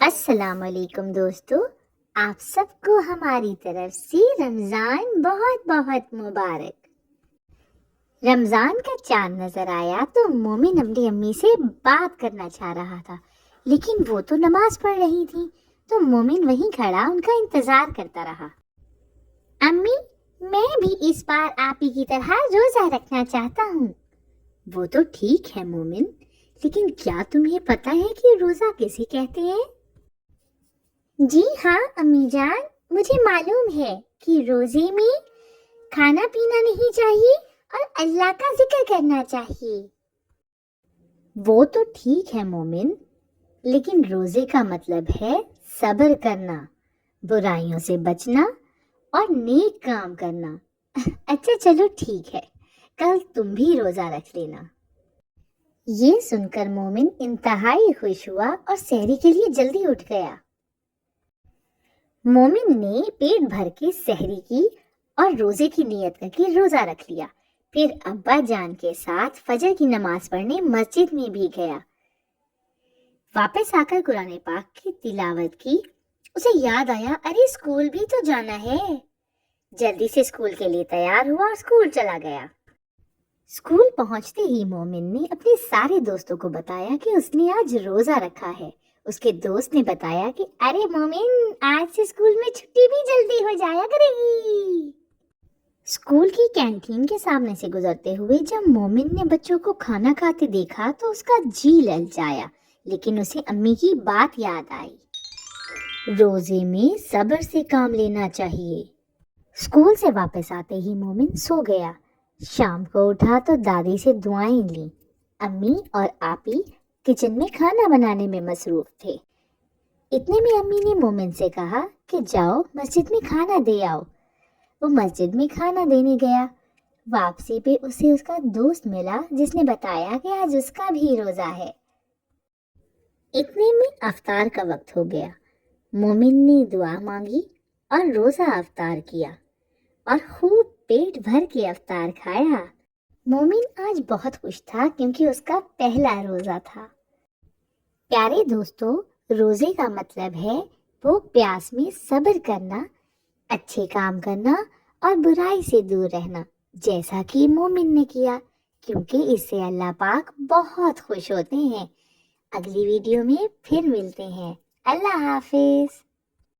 السلام علیکم دوستو، آپ سب کو ہماری طرف سے رمضان بہت بہت مبارک۔ رمضان کا چاند نظر آیا تو مومن اپنی امی سے بات کرنا چاہ رہا تھا، لیکن وہ تو نماز پڑھ رہی تھی، تو مومن وہیں کھڑا ان کا انتظار کرتا رہا۔ امی، میں بھی اس بار آپ ہی کی طرح روزہ رکھنا چاہتا ہوں۔ وہ تو ٹھیک ہے مومن، لیکن کیا تمہیں پتہ ہے کہ روزہ کسے کہتے ہیں؟ جی ہاں امی جان، مجھے معلوم ہے کہ روزے میں کھانا پینا نہیں چاہیے اور اللہ کا ذکر کرنا چاہیے۔ وہ تو ٹھیک ہے مومن، لیکن روزے کا مطلب ہے صبر کرنا، برائیوں سے بچنا اور نیک کام کرنا۔ اچھا چلو ٹھیک ہے، کل تم بھی روزہ رکھ لینا۔ یہ سن کر مومن انتہائی خوش ہوا اور سحری کے لیے جلدی اٹھ گیا۔ مومن نے پیٹ بھر کے سحری کی اور روزے کی نیت کر کے روزہ رکھ لیا، پھر ابا جان کے ساتھ فجر کی نماز پڑھنے مسجد میں بھی گیا۔ واپس آ کر قرآن پاک کی تلاوت کی، اسے یاد آیا ارے اسکول بھی تو جانا ہے۔ جلدی سے اسکول کے لیے تیار ہوا اور اسکول چلا گیا۔ اسکول پہنچتے ہی مومن نے اپنے سارے دوستوں کو بتایا کہ اس نے آج روزہ رکھا ہے۔ اس کے دوست نے بتایا کہ ارے مومن، آج سے اسکول میں چھٹی بھی جلدی ہو جایا کرے گی۔ اسکول کی کینٹین کے سامنے سے گزرتے ہوئے جب مومن نے بچوں کو کھانا کھاتے دیکھا تو اس کا جی للچایا، لیکن اسے امی کی بات یاد آئی، روزے میں صبر سے کام لینا چاہیے۔ اسکول سے واپس آتے ہی مومن سو گیا۔ شام کو اٹھا تو دادی سے دعائیں لیں۔ امی اور آپی کچن میں کھانا بنانے میں مصروف تھے۔ اتنے میں امی نے مومن سے کہا کہ جاؤ مسجد میں کھانا دے آؤ۔ وہ مسجد میں کھانا دینے گیا۔ واپسی پہ اسے اس کا دوست ملا جس نے بتایا کہ آج اس کا بھی روزہ ہے۔ اتنے میں افطار کا وقت ہو گیا۔ مومن نے دعا مانگی اور روزہ افطار کیا اور خوب پیٹ بھر کے افطار کھایا۔ مومن آج بہت خوش تھا کیونکہ اس کا پہلا روزہ تھا۔ پیارے دوستو، روزے کا مطلب ہے وہ پیاس میں صبر کرنا، اچھے کام کرنا اور برائی سے دور رہنا، جیسا کہ مومن نے کیا، کیونکہ اس سے اللہ پاک بہت خوش ہوتے ہیں۔ اگلی ویڈیو میں پھر ملتے ہیں۔ اللہ حافظ۔